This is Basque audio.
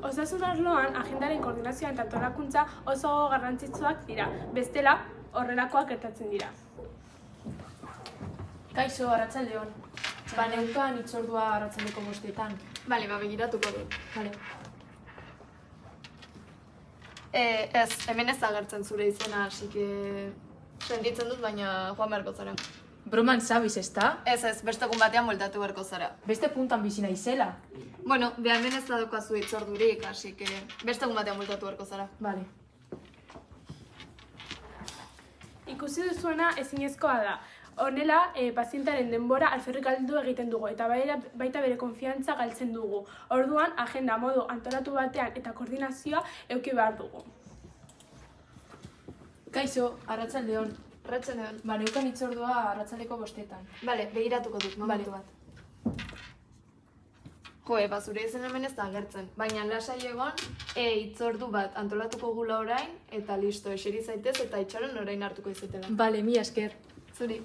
Osasun arloan, agendaren koordinazioa eta antolakuntza oso garrantzitsuak dira. Bestela, horrelakoak gertatzen dira. Kaixo, arratsaldeon. Neukan hitzordua arratsaldeko 5:00. Bale, begiratuko dut. Bale. Ez, hemen ez agertzen zure izena, hasi que sentitzen dut, baina joan beharko zara. Broman zabiz, ezta? Ez, beste egun batean bueltatu beharko zara. Beste puntan bizi naizela. Bueno, hemen ez daukazu hitzordurik, hasi que beste egun batean bueltatu beharko zara. Bale. Ikusi duzuena ezinezkoa da. Honela, pazientaren denbora alferrik galdu egiten dugu eta baita bere konfiantza galtzen dugu. Orduan, agenda modu antolatu batean eta koordinazioa eduki behar dugu. Kaixo, arratsaldeon. Arratsaldeon. Neukan hitzordua arratsaldeko 5:00. Bale, begiratuko dut, momentu bat. Zure izen hemen ez da agertzen, baina lasai egon, hitzordu bat antolatuko gula orain, eta listo, eseri zaitez eta itxaron orain hartuko izetela. Bale, mila esker. Zuri.